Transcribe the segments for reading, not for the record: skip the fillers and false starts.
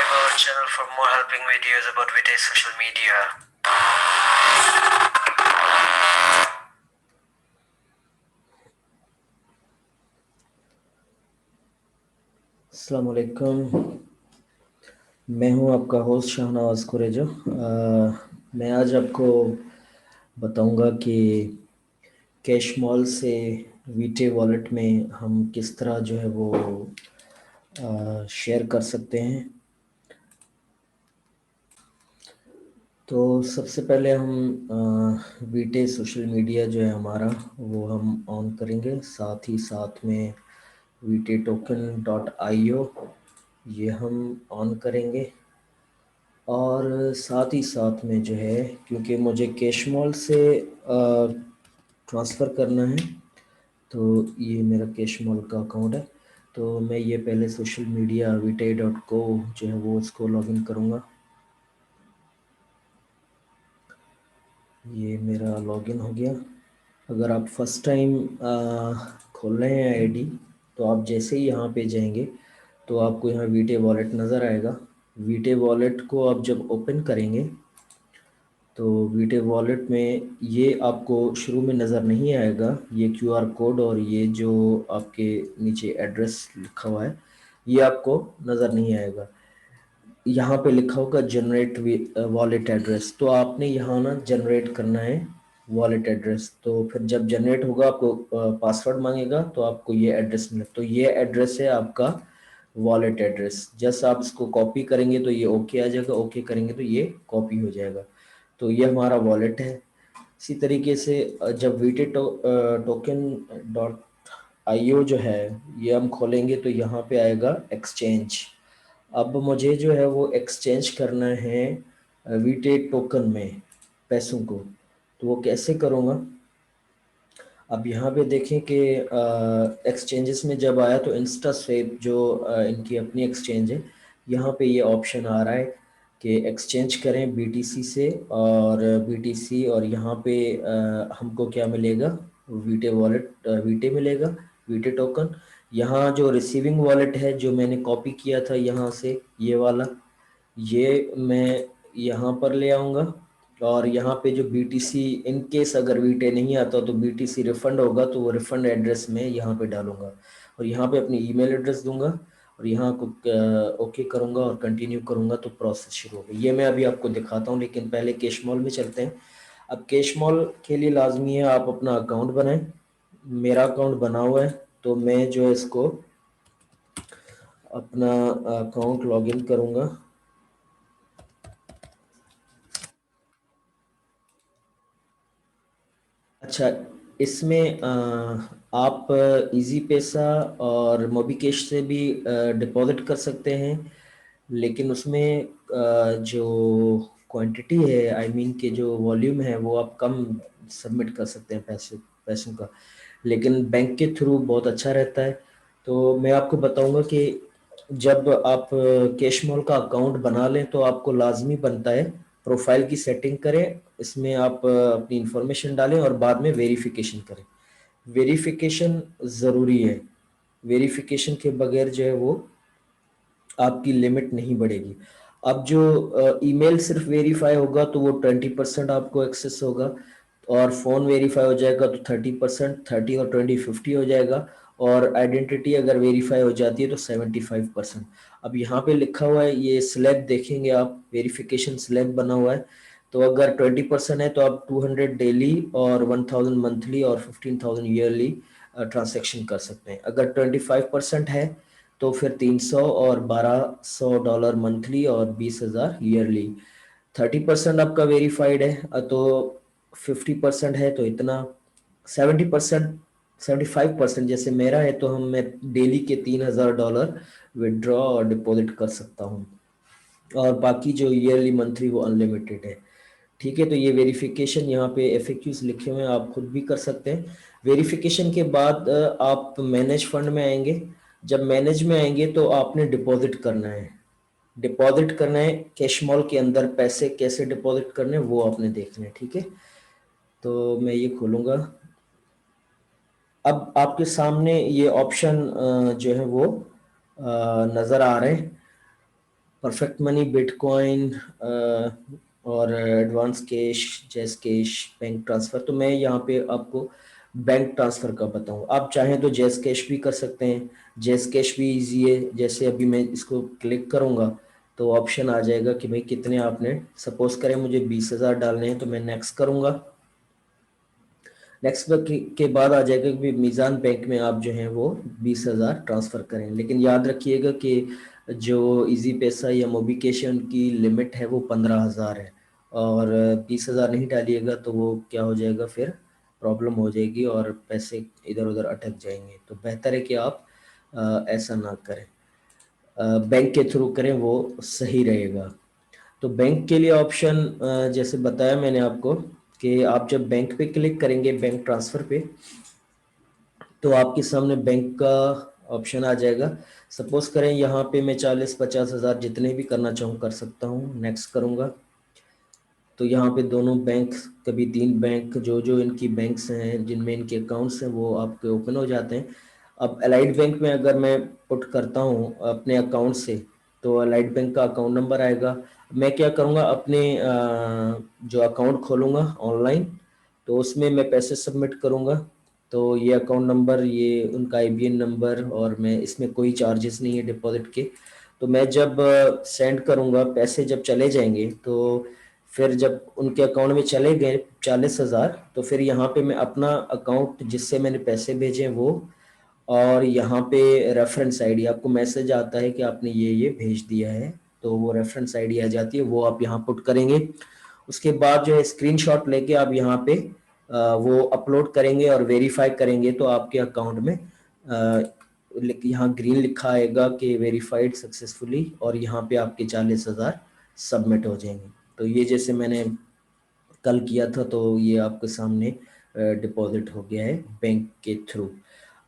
subscribe our channel for more helping videos about Vite social media. अस्सलाम वालेकुम, मैं हूं आपका होस्ट शाहनवाज कुरेजा। मैं आज आपको बताऊंगा कि कैश मॉल से वीटे वॉलेट में हम किस तरह जो है वो शेयर कर सकते हैं। तो सबसे पहले हम वीटे सोशल मीडिया जो है हमारा वो हम ऑन करेंगे। साथ ही साथ में वीटे टोकन डॉट IO ये हम ऑन करेंगे। और साथ ही साथ में जो है, क्योंकि मुझे कैश मॉल से ट्रांसफ़र करना है, तो ये मेरा कैश मॉल का अकाउंट है। तो मैं ये पहले सोशल मीडिया vite.co जो है वो उसको लॉगिन करूँगा। ये मेरा लॉगिन हो गया। अगर आप फर्स्ट टाइम खोल रहे हैं आईडी, तो आप जैसे ही यहाँ पे जाएंगे तो आपको यहाँ वीटे वॉलेट नज़र आएगा। वीटे वॉलेट को आप जब ओपन करेंगे तो वीटे वॉलेट में ये आपको शुरू में नज़र नहीं आएगा, ये QR कोड और ये जो आपके नीचे एड्रेस लिखा हुआ है ये आपको नज़र नहीं आएगा। यहाँ पे लिखा होगा जनरेट वॉलेट एड्रेस, तो आपने यहाँ ना जनरेट करना है वॉलेट एड्रेस। तो फिर जब जनरेट होगा आपको पासवर्ड मांगेगा, तो आपको ये एड्रेस मिले, तो ये एड्रेस है आपका वॉलेट एड्रेस। जैसे आप इसको कॉपी करेंगे तो ये ओके आ जाएगा, ओके करेंगे तो ये कॉपी हो जाएगा। तो ये हमारा वॉलेट है। इसी तरीके से जब वीटे टोकन डॉट IO जो है ये हम खोलेंगे तो यहाँ पे आएगा एक्सचेंज। अब मुझे जो है वो एक्सचेंज करना है वीटे टोकन में पैसों को। तो वो कैसे करूँगा? अब यहाँ पे देखें कि एक्सचेंजेस में जब आया तो इंस्टा स्वेप जो इनकी अपनी एक्सचेंज है, यहाँ पे ये ऑप्शन आ रहा है कि एक्सचेंज करें BTC से। और BTC और यहाँ पे हमको क्या मिलेगा? वीटे वॉलेट वीटे मिलेगा, वीटे टोकन। यहाँ जो रिसीविंग वॉलेट है जो मैंने कॉपी किया था यहाँ से, ये वाला, ये मैं यहाँ पर ले आऊँगा। और यहाँ पे जो BTC, इन केस अगर वीटे नहीं आता तो BTC रिफ़ंड होगा, तो वो रिफ़ंड एड्रेस में यहाँ पे डालूँगा और यहाँ पे अपनी ईमेल एड्रेस दूंगा और यहाँ को ओके करूँगा और कंटिन्यू करूँगा, तो प्रोसेस शुरू हो गई। ये मैं अभी आपको दिखाता हूँ, लेकिन पहले कैश मॉल में चलते हैं। अब कैश मॉल के लिए लाजमी है आप अपना अकाउंट बनाएं। मेरा अकाउंट बना हुआ है, तो मैं जो है इसको अपना अकाउंट लॉगिन करूँगा। अच्छा, इसमें आप इजी पैसा और मोबिकेश से भी डिपॉजिट कर सकते हैं, लेकिन उसमें जो क्वांटिटी है, आई मीन के जो वॉल्यूम है, वो आप कम सबमिट कर सकते हैं पैसों का, लेकिन बैंक के थ्रू बहुत अच्छा रहता है। तो मैं आपको बताऊंगा कि जब आप कैश मॉल का अकाउंट बना लें तो आपको लाजमी बनता है प्रोफाइल की सेटिंग करें, इसमें आप अपनी इंफॉर्मेशन डालें और बाद में वेरिफिकेशन करें। वेरिफिकेशन ज़रूरी है। वेरिफिकेशन के बगैर जो है वो आपकी लिमिट नहीं बढ़ेगी। अब जो ईमेल सिर्फ वेरीफाई होगा तो वो 20% आपको एक्सेस होगा, और फ़ोन वेरीफाई हो जाएगा तो 30%, 30 और 20 50 हो जाएगा, और आइडेंटिटी अगर वेरीफाई हो जाती है तो 75%। अब यहाँ पे लिखा हुआ है, ये स्लैब देखेंगे आप, वेरिफिकेशन स्लैब बना हुआ है। तो अगर 20% है तो आप 200 डेली और 1000 मंथली और 15,000 ईयरली ट्रांजेक्शन कर सकते हैं। अगर 25% है तो फिर 300 और $1200 मंथली और 20,000 ईयरली। 30% आपका वेरीफाइड है तो 50% है तो इतना। 70%, 75% जैसे मेरा है तो मैं डेली के $3,000 विड्रॉ और डिपॉजिट कर सकता हूँ, और बाकी जो ईयरली मंथली वो अनलिमिटेड है। ठीक है, तो ये वेरिफिकेशन यहाँ पे FAQs लिखे हुए हैं, आप खुद भी कर सकते हैं। वेरिफिकेशन के बाद आप मैनेज फंड में आएंगे। जब मैनेज में आएंगे तो आपने डिपॉजिट करना है। डिपॉजिट करना है कैश मॉल के अंदर, पैसे कैसे डिपॉजिट करने हैं वो आपने देखना है। ठीक है, तो मैं ये खोलूँगा। अब आपके सामने ये ऑप्शन जो है वो नज़र आ रहे हैं। परफेक्ट मनी, बिटकॉइन और एडवांस कैश, जैस कैश, बैंक ट्रांसफ़र। तो मैं यहाँ पे आपको बैंक ट्रांसफ़र का बताऊँ। आप चाहें तो जैस कैश भी कर सकते हैं, जैस कैश भी इजी है। जैसे अभी मैं इसको क्लिक करूँगा तो ऑप्शन आ जाएगा कि भाई कितने आपने, सपोज करें मुझे 20,000 डालने हैं, तो मैं नेक्स्ट करूँगा। नेक्स्ट के बाद आ जाएगा कि मीज़ान बैंक में आप जो हैं वो 20,000 ट्रांसफ़र करें। लेकिन याद रखिएगा कि जो इजी पैसा या मोबिकेशन की लिमिट है वो 15,000 है, और 20,000 नहीं डालिएगा तो वो क्या हो जाएगा, फिर प्रॉब्लम हो जाएगी और पैसे इधर उधर अटक जाएंगे। तो बेहतर है कि आप ऐसा ना करें, बैंक के थ्रू करें, वो सही रहेगा। तो बैंक के लिए ऑप्शन जैसे बताया मैंने आपको कि आप जब बैंक पे क्लिक करेंगे, बैंक ट्रांसफ़र पे, तो आपके सामने बैंक का ऑप्शन आ जाएगा। सपोज करें यहाँ पे मैं 40-50 हज़ार जितने भी करना चाहूँ कर सकता हूँ। नेक्स्ट करूँगा तो यहाँ पे दोनों बैंक, कभी 3 बैंक, जो जो इनकी बैंक्स हैं जिनमें इनके अकाउंट्स हैं वो आपके ओपन हो जाते हैं। अब अलाइड बैंक में अगर मैं पुट करता हूँ अपने अकाउंट से, तो अलाइड बैंक का अकाउंट नंबर आएगा। मैं क्या करूँगा, अपने जो अकाउंट खोलूँगा ऑनलाइन, तो उसमें मैं पैसे सबमिट करूँगा। तो ये अकाउंट नंबर, ये उनका आईबीएन नंबर, और मैं इसमें कोई चार्जेस नहीं है डिपॉजिट के। तो मैं जब सेंड करूँगा, पैसे जब चले जाएंगे, तो फिर जब उनके अकाउंट में चले गए 40,000, तो फिर यहाँ पे मैं अपना अकाउंट जिससे मैंने पैसे भेजे वो, और यहाँ पे रेफरेंस आईडी, आपको मैसेज आता है कि आपने ये भेज दिया है, तो वो रेफरेंस आईडी आ जाती है, वो आप यहाँ पुट करेंगे। उसके बाद जो है स्क्रीनशॉट लेके आप यहाँ पे वो अपलोड करेंगे और वेरीफाई करेंगे, तो आपके अकाउंट में यहाँ ग्रीन लिखा आएगा कि वेरीफाइड सक्सेसफुली, और यहाँ पे आपके 40,000 सबमिट हो जाएंगे। तो ये जैसे मैंने कल किया था, तो ये आपके सामने डिपॉजिट हो गया है बैंक के थ्रू।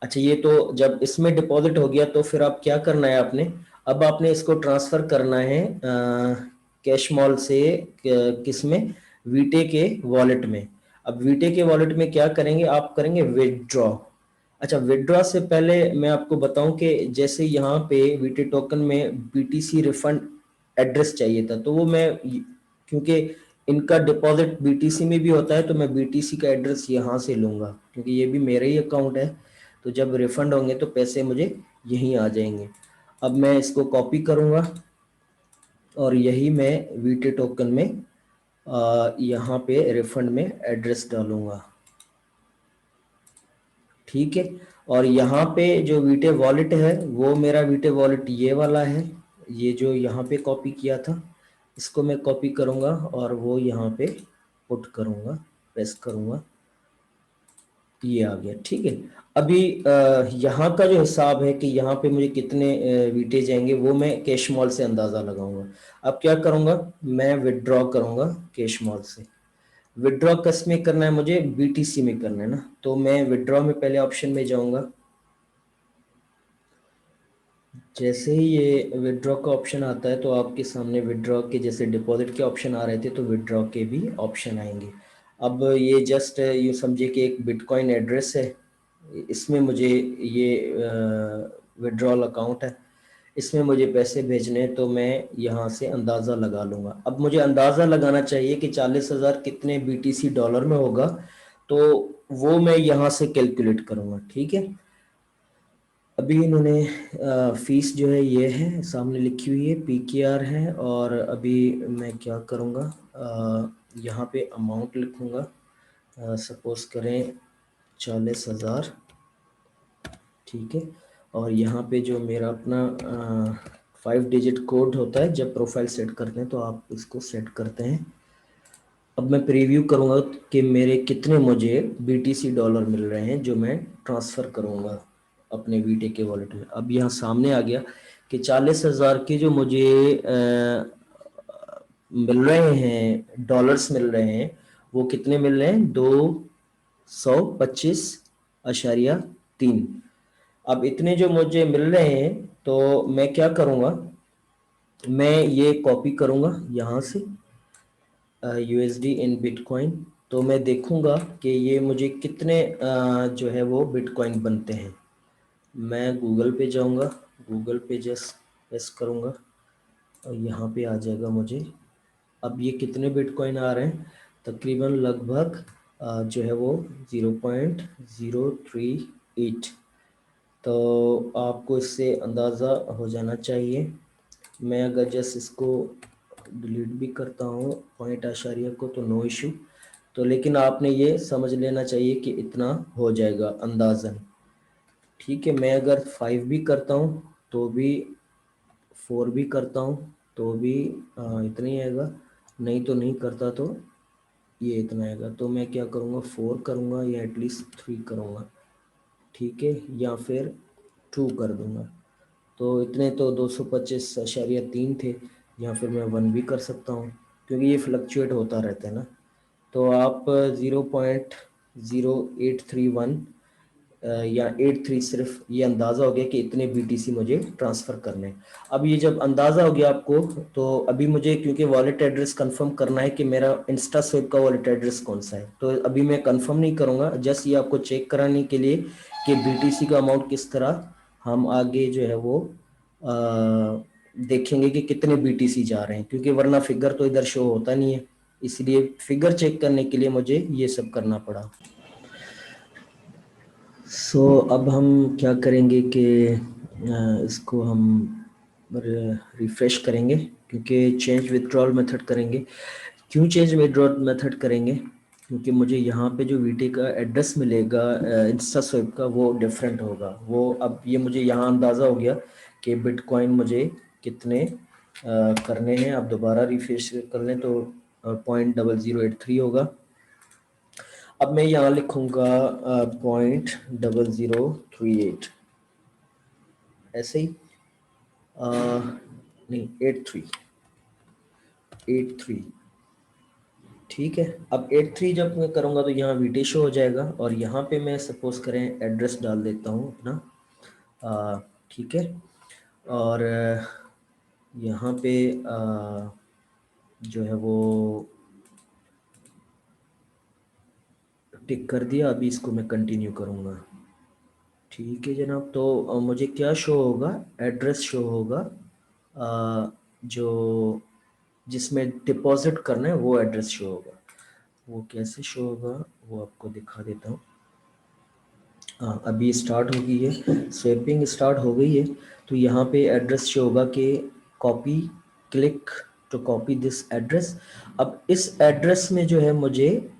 अच्छा, ये तो जब इसमें डिपॉजिट हो गया तो फिर आप क्या करना है आपने, अब आपने इसको ट्रांसफ़र करना है कैश मॉल से किस में, वीटे के वॉलेट में। अब वीटे के वॉलेट में क्या करेंगे, आप करेंगे विदड्रॉ। अच्छा, विदड्रॉ से पहले मैं आपको बताऊं कि जैसे यहाँ पे वीटे टोकन में बीटीसी रिफंड एड्रेस चाहिए था, तो वो मैं, क्योंकि इनका डिपॉजिट बीटीसी में भी होता है, तो मैं बीटीसी का एड्रेस यहाँ से लूँगा, क्योंकि ये भी मेरा ही अकाउंट है। तो जब रिफंड होंगे तो पैसे मुझे यहीं आ जाएंगे। अब मैं इसको कॉपी करूँगा और यही मैं वीटे टोकन में यहाँ पे रिफंड में एड्रेस डालूँगा, ठीक है। और यहाँ पे जो वीटे वॉलेट है, वो मेरा वीटे वॉलेट ये वाला है, ये जो यहाँ पे कॉपी किया था, इसको मैं कॉपी करूँगा और वो यहाँ पे पुट करूँगा, प्रेस करूँगा, ये आ गया, ठीक है। अभी यहाँ का जो हिसाब है कि यहाँ पे मुझे कितने वीटे जाएंगे, वो मैं कैश मॉल से अंदाज़ा लगाऊंगा। अब क्या करूँगा, मैं विड्रॉ करूँगा कैश मॉल से। विड्रॉ किस में करना है, मुझे बीटीसी में करना है ना, तो मैं विड्रॉ में पहले ऑप्शन में जाऊँगा। जैसे ही ये विड्रॉ का ऑप्शन आता है तो आपके सामने विड्रॉ के जैसे डिपॉजिट के ऑप्शन आ रहे थे, तो विड्रॉ के भी ऑप्शन आएंगे। अब ये जस्ट यूँ समझिए कि एक बिटकॉइन एड्रेस है, इसमें मुझे ये विड्रॉल अकाउंट है, इसमें मुझे पैसे भेजने हैं, तो मैं यहाँ से अंदाज़ा लगा लूँगा। अब मुझे अंदाज़ा लगाना चाहिए कि 40,000 कितने बीटीसी डॉलर में होगा, तो वो मैं यहाँ से कैलकुलेट करूँगा, ठीक है। अभी इन्होंने फीस जो है ये है सामने लिखी हुई है, पीकेआर है। और अभी मैं क्या करूँगा, यहाँ पे अमाउंट लिखूँगा, सपोज करें 40,000, ठीक है। और यहाँ पे जो मेरा अपना 5 डिजिट कोड होता है जब प्रोफाइल सेट करते हैं, तो आप इसको सेट करते हैं। अब मैं प्रीव्यू करूँगा कि मेरे कितने मुझे बीटीसी डॉलर मिल रहे हैं जो मैं ट्रांसफ़र करूँगा अपने वीटे के वॉलेट में। अब यहाँ सामने आ गया कि 40,000 के जो मुझे मिल रहे हैं, डॉलर्स मिल रहे हैं, वो कितने मिल रहे हैं, 225.3। अब इतने जो मुझे मिल रहे हैं, तो मैं क्या करूँगा, मैं ये कॉपी करूँगा यहाँ से यूएसडी इन बिटकॉइन। तो मैं देखूंगा कि ये मुझे कितने जो है वो बिटकॉइन बनते हैं। मैं गूगल पे जाऊंगा, गूगल पे जस्ट प्रेस करूंगा, और यहाँ पे आ जाएगा मुझे। अब ये कितने बिटकॉइन आ रहे हैं, तकरीबन लगभग जो है वो 0.038। तो आपको इससे अंदाज़ा हो जाना चाहिए। मैं अगर जस्ट इसको डिलीट भी करता हूँ पॉइंट आशारिया को तो नो इशू। तो लेकिन आपने ये समझ लेना चाहिए कि इतना हो जाएगा अंदाज़न। ठीक है, मैं अगर 5 भी करता हूँ तो भी, 4 भी करता हूँ तो भी इतना ही आएगा, नहीं तो नहीं करता तो ये इतना आएगा। तो मैं क्या करूँगा, 4 करूँगा या एटलीस्ट 3 करूँगा, ठीक है, या फिर 2 कर दूँगा। तो इतने तो 225.3 थे, या फिर मैं 1 भी कर सकता हूँ क्योंकि ये फ्लक्चुएट होता रहता है ना। तो आप 0.0831 या 83 सिर्फ ये अंदाज़ा हो गया कि इतने बीटीसी मुझे ट्रांसफ़र करने हैं। अब ये जब अंदाज़ा हो गया आपको, तो अभी मुझे क्योंकि वॉलेट एड्रेस कंफर्म करना है कि मेरा इंस्टा स्विप का वॉलेट एड्रेस कौन सा है, तो अभी मैं कंफर्म नहीं करूँगा, जस्ट ये आपको चेक कराने के लिए कि बीटीसी का अमाउंट किस तरह हम आगे जो है वो देखेंगे कि कितने बीटीसी जा रहे हैं, क्योंकि वरना फिगर तो इधर शो होता नहीं है, इसलिए फिगर चेक करने के लिए मुझे ये सब करना पड़ा। अब हम क्या करेंगे कि इसको हम रिफ़्रेश करेंगे, क्योंकि चेंज विथड्रॉल मेथड करेंगे। क्यों चेंज विथड्रॉल मेथड करेंगे, क्योंकि मुझे यहाँ पे जो वीटी का एड्रेस मिलेगा इंस्टा स्विप का वो डिफरेंट होगा। वो अब ये मुझे यहाँ अंदाज़ा हो गया कि बिटकॉइन मुझे कितने करने हैं। आप दोबारा रिफ्रेश कर लें तो 0.0083 होगा। अब मैं यहाँ लिखूँगा 0.0038, ऐसे ही नहीं 83, ठीक है। अब 83 जब मैं करूँगा तो यहाँ वीटे शो हो जाएगा, और यहाँ पे मैं सपोज करें एड्रेस डाल देता हूँ अपना, ठीक है। और यहाँ पे जो है वो टिक कर दिया। अभी इसको मैं कंटिन्यू करूँगा, ठीक है जनाब। तो मुझे क्या शो होगा, एड्रेस शो होगा जो जिसमें डिपॉजिट करना है वो एड्रेस शो होगा। वो कैसे शो होगा वो आपको दिखा देता हूँ। हाँ, अभी स्टार्ट हो गई है, स्वेपिंग स्टार्ट हो गई है। तो यहाँ पे एड्रेस शो होगा कि copy, click to copy this address. अब इस एड्रेस में जो है मुझे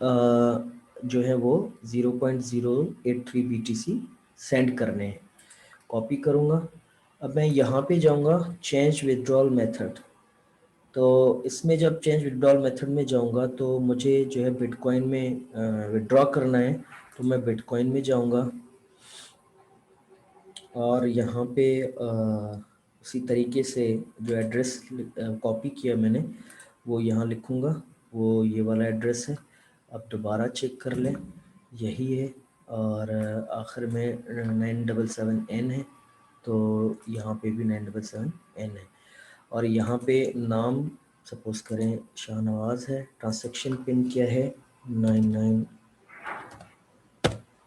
जो है वो 0.083 BTC सेंड करने हैं। कॉपी करूँगा। अब मैं यहाँ पे जाऊँगा चेंज विड्रॉल मेथड। तो इसमें जब चेंज विड्रॉल मेथड में जाऊँगा तो मुझे जो है बिटकॉइन में विड्रॉ करना है। तो मैं बिटकॉइन में जाऊँगा और यहाँ पे उसी तरीके से जो एड्रेस कॉपी किया मैंने वो यहाँ लिखूँगा। वो ये वाला एड्रेस है। अब दोबारा चेक कर लें, यही है। और आखिर में 977N है, तो यहाँ पे भी 977N है। और यहाँ पे नाम सपोज करें शाहनवाज है। ट्रांजैक्शन पिन क्या है, 99,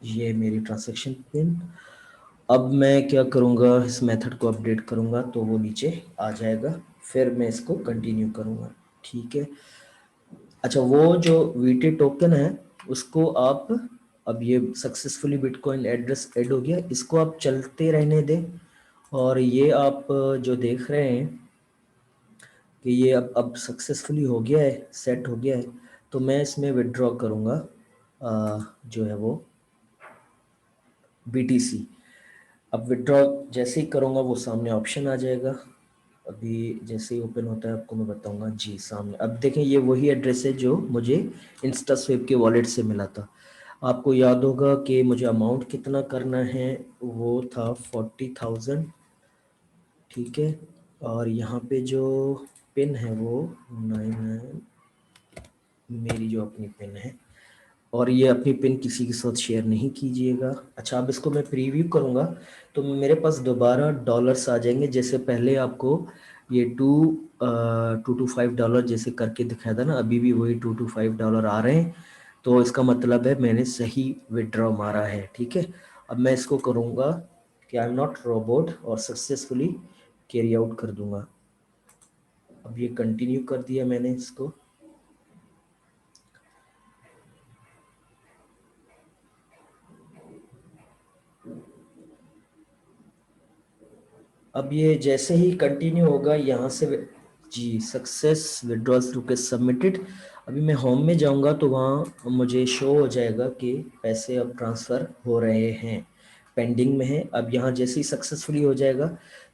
ये मेरी ट्रांजैक्शन पिन। अब मैं क्या करूँगा, इस मेथड को अपडेट करूँगा तो वो नीचे आ जाएगा, फिर मैं इसको कंटिन्यू करूँगा, ठीक है। अच्छा, वो जो वीटी टोकन है उसको आप, अब ये सक्सेसफुली बिटकॉइन एड्रेस ऐड हो गया, इसको आप चलते रहने दें। और ये आप जो देख रहे हैं कि ये अब सक्सेसफुली हो गया है, सेट हो गया है, तो मैं इसमें विड्रॉ करूँगा जो है वो BTC। अब विड्रॉ जैसे ही करूँगा वो सामने ऑप्शन आ जाएगा। अभी जैसे ही ओपन होता है आपको मैं बताऊँगा। जी सामने अब देखें, ये वही एड्रेस है जो मुझे इंस्टा स्विप के वॉलेट से मिला था। आपको याद होगा कि मुझे अमाउंट कितना करना है, वो था 40,000, ठीक है। और यहाँ पे जो पिन है वो 99, मेरी जो अपनी पिन है, और ये अपनी पिन किसी के साथ शेयर नहीं कीजिएगा। अच्छा, अब इसको मैं प्रीव्यू करूँगा तो मेरे पास दोबारा डॉलर्स आ जाएंगे। जैसे पहले आपको ये $2 to $5 जैसे करके दिखाया था ना, अभी भी वही $2 to $5 आ रहे हैं। तो इसका मतलब है मैंने सही विड्रॉ मारा है, ठीक है। अब मैं इसको करूँगा कि आई एम नॉट रोबोट और सक्सेसफुली कैरी आउट कर दूँगा। अब ये कंटिन्यू कर दिया मैंने इसको। अब ये जैसे ही कंटिन्यू होगा यहाँ से, जी सक्सेस विड्रॉल्स रुपीज सबमिटेड। अभी मैं होम में जाऊँगा तो वहाँ मुझे शो हो जाएगा कि पैसे अब ट्रांसफ़र हो रहे हैं, पेंडिंग में है। अब यहाँ जैसे ही सक्सेसफुली हो जाएगा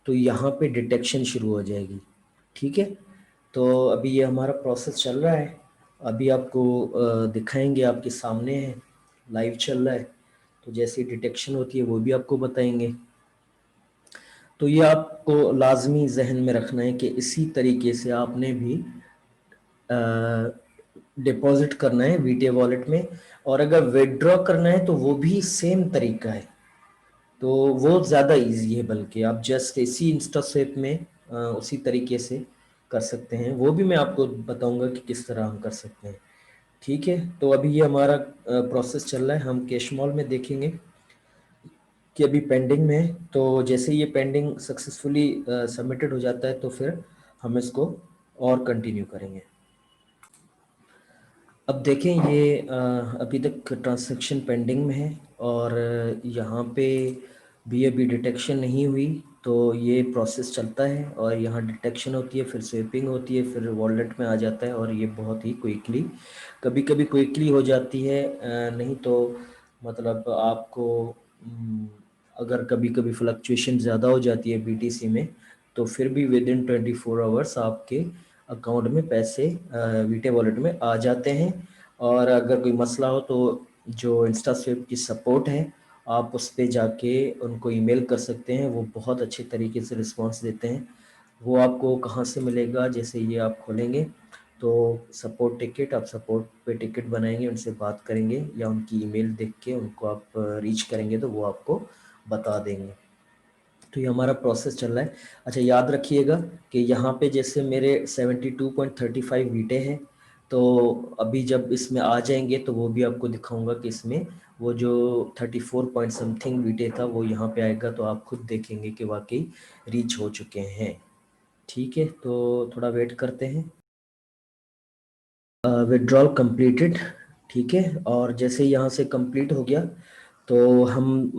तो यहाँ पे डिटेक्शन शुरू हो जाएगी। ठीक है, तो अभी ये हमारा प्रोसेस चल रहा है। अभी आपको दिखाएंगे, आपके सामने है, लाइव चल रहा है। तो जैसे डिटेक्शन होती है वो भी आपको बताएंगे। तो ये आपको लाजमी जहन में रखना है कि इसी तरीके से आपने भी डिपॉजिट करना है वीटे वॉलेट में, और अगर विड्रॉ करना है तो वो भी सेम तरीका है। तो वो ज़्यादा इजी है, बल्कि आप जस्ट इसी इंस्टास्वेप में उसी तरीके से कर सकते हैं। वो भी मैं आपको बताऊंगा कि किस तरह हम कर सकते हैं। ठीक है, तो अभी ये हमारा प्रोसेस चल रहा है। हम कैश मॉल में देखेंगे कि अभी पेंडिंग में है। तो जैसे ये पेंडिंग सक्सेसफुली सबमिटेड हो जाता है तो फिर हम इसको और कंटिन्यू करेंगे। अब देखें ये अभी तक ट्रांजैक्शन पेंडिंग में है, और यहाँ पे भी अभी डिटेक्शन नहीं हुई। तो ये प्रोसेस चलता है और यहाँ डिटेक्शन होती है, फिर स्वेपिंग होती है, फिर वॉलेट में आ जाता है। और ये बहुत ही क्विकली, कभी कभी क्विकली हो जाती है, नहीं तो मतलब आपको अगर कभी कभी फ्लक्चुएशन ज़्यादा हो जाती है बीटीसी में, तो फिर भी विद इन 24 आवर्स आपके अकाउंट में पैसे वीटे वॉलेट में आ जाते हैं। और अगर कोई मसला हो तो जो इंस्टास्वेप की सपोर्ट है, आप उस पर जाके उनको ईमेल कर सकते हैं। वो बहुत अच्छे तरीके से रिस्पांस देते हैं। वो आपको कहाँ से मिलेगा, जैसे ये आप खोलेंगे तो सपोर्ट टिकट, आप सपोर्ट पे टिकट बनाएंगे, उनसे बात करेंगे या उनकी ईमेल देख के उनको आप रीच करेंगे तो वो आपको बता देंगे। तो ये हमारा प्रोसेस चल रहा है। अच्छा, याद रखिएगा कि यहाँ पे जैसे मेरे 72.35 वीटे हैं, तो अभी जब इसमें आ जाएंगे तो वो भी आपको दिखाऊंगा कि इसमें वो जो 34 पॉइंट समथिंग वीटे था वो यहाँ पे आएगा, तो आप खुद देखेंगे कि वाकई रीच हो चुके हैं। ठीक है, तो थोड़ा वेट करते हैं। Withdrawal completed. ठीक है, और जैसे यहाँ से कंप्लीट हो गया तो हम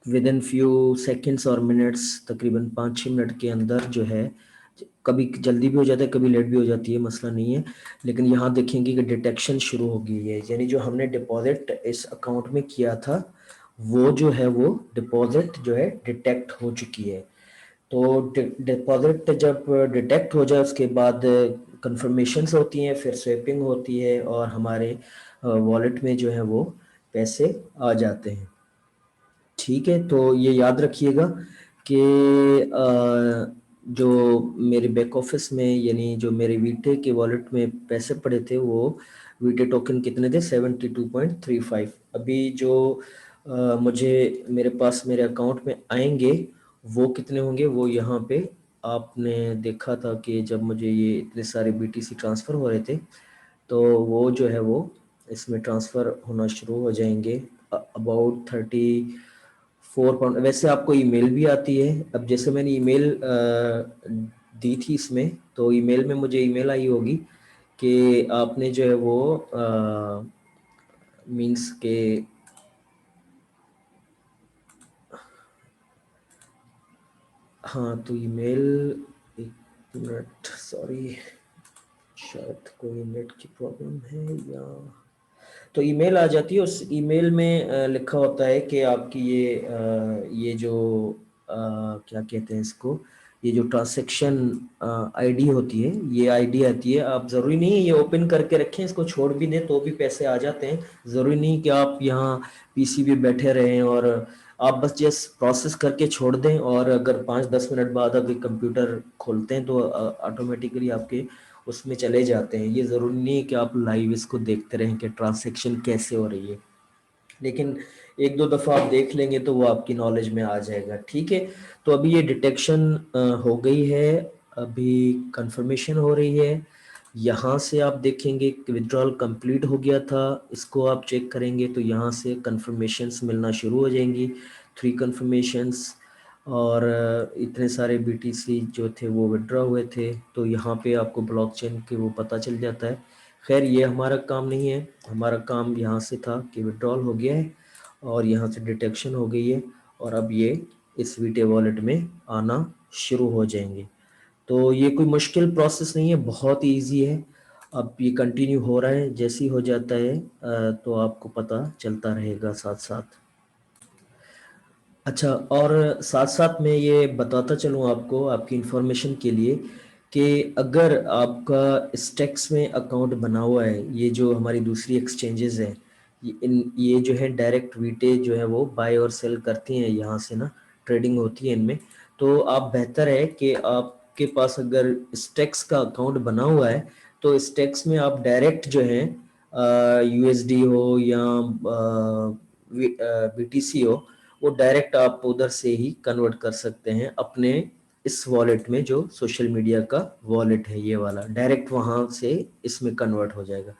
विद इन फ्यू सेकंड्स और मिनट्स, तकरीबन 5-6 मिनट के अंदर जो है, कभी जल्दी भी हो जाता है कभी लेट भी हो जाती है, मसला नहीं है। लेकिन यहाँ देखेंगे कि डिटेक्शन शुरू हो गई है, यानी जो हमने डिपॉजिट इस अकाउंट में किया था वो जो है वो डिपॉजिट जो है डिटेक्ट हो चुकी है। तो डिपॉजिट जब डिटेक्ट हो जाए उसके बाद कंफर्मेशंस होती हैं, फिर स्वेपिंग होती है और हमारे वॉलेट में जो है वो पैसे आ जाते हैं। ठीक है, तो ये याद रखिएगा कि जो मेरे बैक ऑफिस में, यानी जो मेरे वीटे के वॉलेट में पैसे पड़े थे वो वीटे टोकन कितने थे, 72.35। अभी जो मुझे मेरे पास मेरे अकाउंट में आएंगे वो कितने होंगे, वो यहाँ पे आपने देखा था कि जब मुझे ये इतने सारे बीटीसी ट्रांसफ़र हो रहे थे तो वो जो है वो इसमें ट्रांसफ़र होना शुरू हो जाएंगे अबाउट 34 पाउंड। वैसे आपको ईमेल भी आती है। अब जैसे मैंने ईमेल दी थी इसमें, तो ईमेल में मुझे ईमेल आई होगी कि आपने जो है वो मींस के, हाँ तो ईमेल, एक मिनट सॉरी, शायद कोई नेट की प्रॉब्लम है या, तो ईमेल आ जाती है। उस ईमेल में लिखा होता है कि आपकी ये जो क्या कहते हैं इसको, ये जो ट्रांसैक्शन आईडी होती है, ये आईडी आती है। आप ज़रूरी नहीं है ये ओपन करके रखें, इसको छोड़ भी दें तो भी पैसे आ जाते हैं। ज़रूरी नहीं कि आप यहाँ पीसी पे बैठे रहें, और आप बस जस्ट प्रोसेस करके छोड़ दें, और अगर 5-10 मिनट बाद अगर कंप्यूटर खोलते हैं तो ऑटोमेटिकली आपके उसमें चले जाते हैं। ये ज़रूरी नहीं है कि आप लाइव इसको देखते रहें कि ट्रांसैक्शन कैसे हो रही है, लेकिन एक दो दफ़ा आप देख लेंगे तो वो आपकी नॉलेज में आ जाएगा। ठीक है, तो अभी ये डिटेक्शन हो गई है, अभी कंफर्मेशन हो रही है। यहाँ से आप देखेंगे कि विड्रॉल कंप्लीट हो गया था, इसको आप चेक करेंगे तो यहाँ से कंफर्मेशंस मिलना शुरू हो जाएंगी, 3 कंफर्मेशंस। और इतने सारे बीटीसी जो थे वो विड्रॉ हुए थे, तो यहाँ पे आपको ब्लॉकचेन के वो पता चल जाता है। खैर ये हमारा काम नहीं है, हमारा काम यहाँ से था कि विड्रॉल हो गया है और यहाँ से डिटेक्शन हो गई है और अब ये इस वीटे वॉलेट में आना शुरू हो जाएंगे। तो ये कोई मुश्किल प्रोसेस नहीं है, बहुत ही ईजी है। अब ये कंटिन्यू हो रहा है, जैसे ही हो जाता है तो आपको पता चलता रहेगा साथ साथ। अच्छा, और साथ साथ मैं ये बताता चलूँ आपको, आपकी इंफॉर्मेशन के लिए, कि अगर आपका स्टेक्स में अकाउंट बना हुआ है, ये जो हमारी दूसरी एक्सचेंजेस हैं, ये जो है डायरेक्ट वीटे जो है वो बाय और सेल करती हैं यहाँ से ना, ट्रेडिंग होती है इनमें। तो आप बेहतर है कि आपके पास अगर स्टेक्स का अकाउंट बना हुआ है तो स्टेक्स में आप डायरेक्ट जो है यूएसडी हो या बीटीसी हो, वो डायरेक्ट आप उधर से ही कन्वर्ट कर सकते हैं अपने इस वॉलेट में, जो सोशल मीडिया का वॉलेट है ये वाला, डायरेक्ट वहां से इसमें कन्वर्ट हो जाएगा।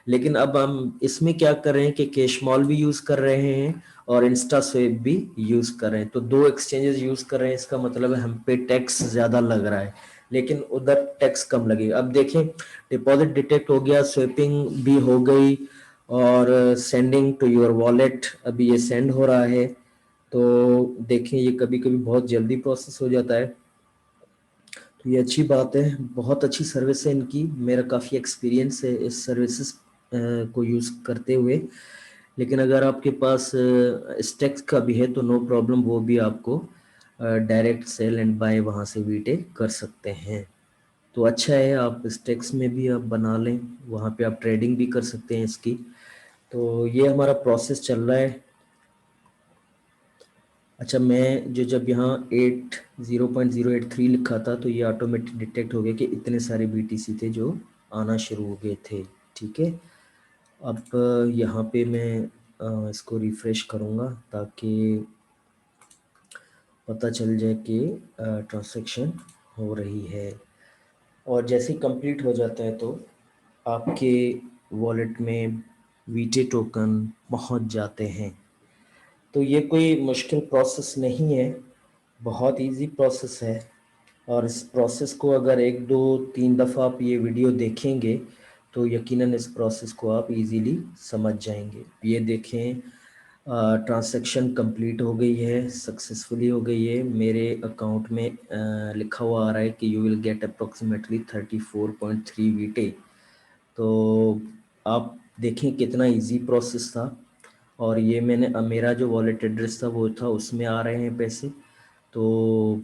लेकिन अब हम इसमें क्या कर रहे हैं कि कैश मॉल भी यूज कर रहे हैं और इंस्टा स्वेप भी यूज कर रहे हैं, तो दो एक्सचेंजेस यूज कर रहे हैं। इसका मतलब है हम पे टैक्स ज्यादा लग रहा है, लेकिन उधर टैक्स कम लगेगा। अब देखें, डिपॉजिट डिटेक्ट हो गया, स्वेपिंग भी हो गई और सेंडिंग टू योर वॉलेट अभी ये सेंड हो रहा है। तो देखें, ये कभी कभी बहुत जल्दी प्रोसेस हो जाता है, तो ये अच्छी बात है, बहुत अच्छी सर्विस है इनकी। मेरा काफ़ी एक्सपीरियंस है इस सर्विसेज को यूज़ करते हुए। लेकिन अगर आपके पास स्टेक्स का भी है तो नो प्रॉब्लम, वो भी आपको डायरेक्ट सेल एंड बाय वहाँ से वीटे कर सकते हैं। तो अच्छा है, आप स्टेक्स में भी आप बना लें, वहाँ पे आप ट्रेडिंग भी कर सकते हैं इसकी। तो ये हमारा प्रोसेस चल रहा है। अच्छा, मैं जो जब यहाँ 0.083 लिखा था तो ये ऑटोमेटिक डिटेक्ट हो गया कि इतने सारे बीटीसी थे जो आना शुरू हो गए थे। ठीक है, अब यहाँ पे मैं इसको रिफ्रेश करूँगा ताकि पता चल जाए कि ट्रांजैक्शन हो रही है। और जैसे ही कंप्लीट हो जाता है तो आपके वॉलेट में वीटे टोकन पहुँच जाते हैं। तो ये कोई मुश्किल प्रोसेस नहीं है, बहुत इजी प्रोसेस है। और इस प्रोसेस को अगर एक दो तीन दफ़ा आप ये वीडियो देखेंगे तो यकीनन इस प्रोसेस को आप इजीली समझ जाएंगे। ये देखें, ट्रांजैक्शन कंप्लीट हो गई है, सक्सेसफुली हो गई है। मेरे अकाउंट में लिखा हुआ आ रहा है कि यू विल गेट अप्रोक्सीमेटली 34.3 वीटे। तो आप देखें कितना इजी प्रोसेस था। और ये मैंने मेरा जो वॉलेट एड्रेस था वो था, उसमें आ रहे हैं पैसे। तो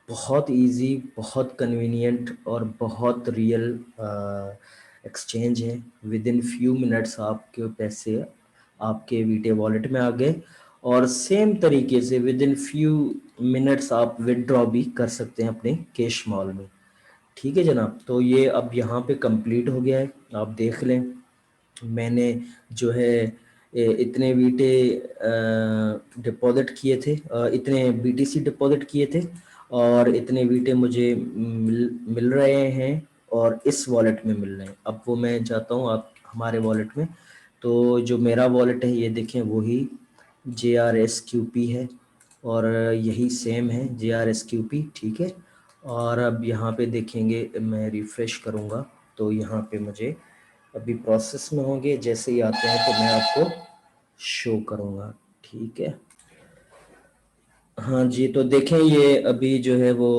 बहुत इजी, बहुत कन्वीनियंट और बहुत रियल एक्सचेंज है। विद इन फ्यू मिनट्स आपके पैसे आपके वीटे वॉलेट में आ गए और सेम तरीके से विद इन फ्यू मिनट्स आप विदड्रॉ भी कर सकते हैं अपने कैश मॉल में। ठीक है जनाब, तो ये अब यहाँ पे कंप्लीट हो गया है, आप देख लें। मैंने जो है इतने वीटे डिपॉजिट किए थे, इतने बीटीसी डिपॉजिट किए थे और इतने वीटे मुझे मिल रहे हैं और इस वॉलेट में मिल रहे हैं। अब वो मैं जाता हूँ आप हमारे वॉलेट में, तो जो मेरा वॉलेट है ये देखें, वही JRSQP है और यही सेम है JRSQP। ठीक है, और अब यहाँ पे देखेंगे, मैं रिफ़्रेश करूँगा तो यहाँ पे मुझे अभी प्रोसेस में होंगे, जैसे ही आते हैं तो मैं आपको शो करूँगा। ठीक है, हाँ जी, तो देखें ये अभी जो है वो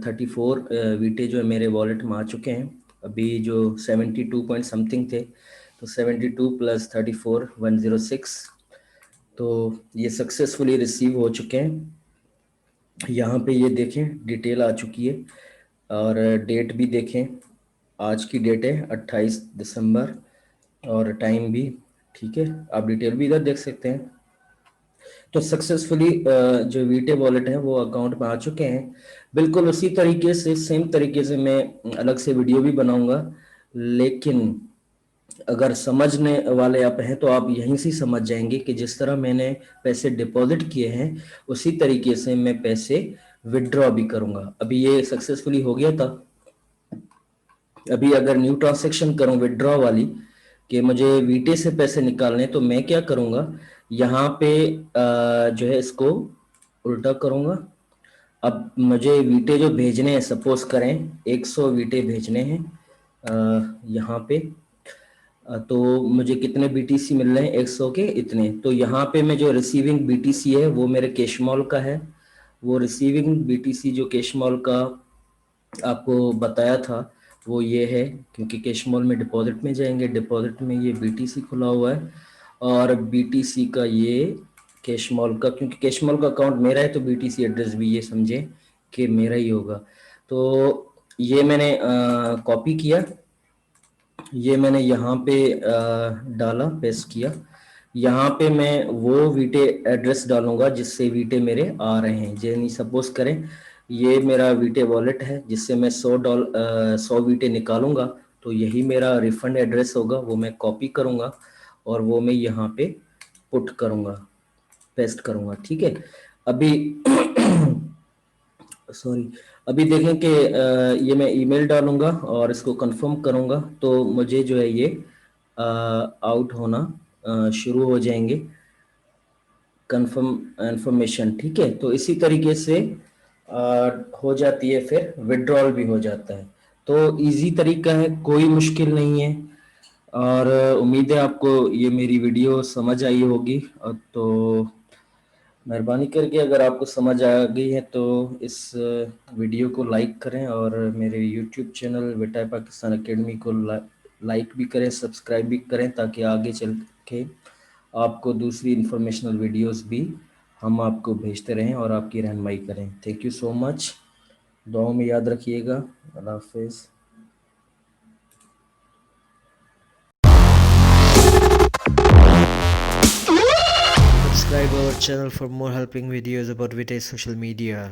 34 वीटे जो है मेरे वॉलेट में आ चुके हैं। अभी जो 72 पॉइंट समथिंग थे, तो 72 प्लस 34 106, तो ये सक्सेसफुली रिसीव हो चुके हैं। यहाँ पे ये देखें डिटेल आ चुकी है और डेट भी देखें, आज की डेट है 28 दिसंबर और टाइम भी। ठीक है, आप डिटेल भी इधर देख सकते हैं। तो सक्सेसफुली जो वीटे वॉलेट है वो अकाउंट में आ चुके हैं। बिल्कुल उसी तरीके से, सेम तरीके से मैं अलग से वीडियो भी बनाऊंगा, लेकिन अगर समझने वाले आप हैं तो आप यहीं से समझ जाएंगे कि जिस तरह मैंने पैसे डिपॉजिट किए हैं उसी तरीके से मैं पैसे विड्रॉ भी करूंगा। अभी ये सक्सेसफुली हो गया था। अभी अगर न्यू ट्रांसेक्शन करूं विड्रॉ वाली, कि मुझे वीटे से पैसे निकालने, तो मैं क्या करूंगा, यहाँ पे जो है इसको उल्टा करूँगा। अब मुझे वीटे जो भेजने हैं, सपोज करें 100 वीटे भेजने हैं यहाँ पे। तो मुझे कितने बीटीसी मिल रहे हैं, 100 के इतने। तो यहाँ पे मैं जो रिसीविंग बीटीसी है वो मेरे कैशमॉल का है। वो रिसीविंग बीटीसी जो कैशमॉल का आपको बताया था वो ये है, क्योंकि कैशमॉल में डिपॉजिट में जाएंगे, डिपॉजिट में ये बीटीसी खुला हुआ है और बीटीसी का ये कैशमॉल का, क्योंकि कैशमॉल का अकाउंट मेरा है तो बीटीसी एड्रेस भी ये समझें कि मेरा ही होगा। तो ये मैंने कॉपी किया, ये मैंने यहाँ पे डाला, पेस्ट किया। यहाँ पे मैं वो वीटे एड्रेस डालूंगा जिससे वीटे मेरे आ रहे हैं। यानी सपोज करें ये मेरा वीटे वॉलेट है जिससे मैं 100 वीटे निकालूंगा, तो यही मेरा रिफंड एड्रेस होगा। वो मैं कॉपी करूंगा और वो मैं यहाँ पे पुट करूंगा, पेस्ट करूंगा। ठीक है, अभी सॉरी, अभी देखें कि ये मैं ईमेल डालूंगा और इसको कंफर्म करूंगा तो मुझे जो है ये आउट होना शुरू हो जाएंगे कंफर्म इंफॉर्मेशन। ठीक है, तो इसी तरीके से हो जाती है, फिर विड्रॉल भी हो जाता है। तो इजी तरीका है, कोई मुश्किल नहीं है। और उम्मीद है आपको ये मेरी वीडियो समझ आई होगी। तो मेहरबानी करके अगर आपको समझ आ गई है तो इस वीडियो को लाइक करें और मेरे यूट्यूब चैनल विटाई पाकिस्तान एकेडमी को लाइक भी करें, सब्सक्राइब भी करें, ताकि आगे चल के आपको दूसरी इंफॉर्मेशनल वीडियोस भी हम आपको भेजते रहें और आपकी रहनुमाई करें। थैंक यू सो मच, दुआओं में याद रखिएगा। अल्लाह हाफिज़। Subscribe our channel for more helping videos about Vitae social media.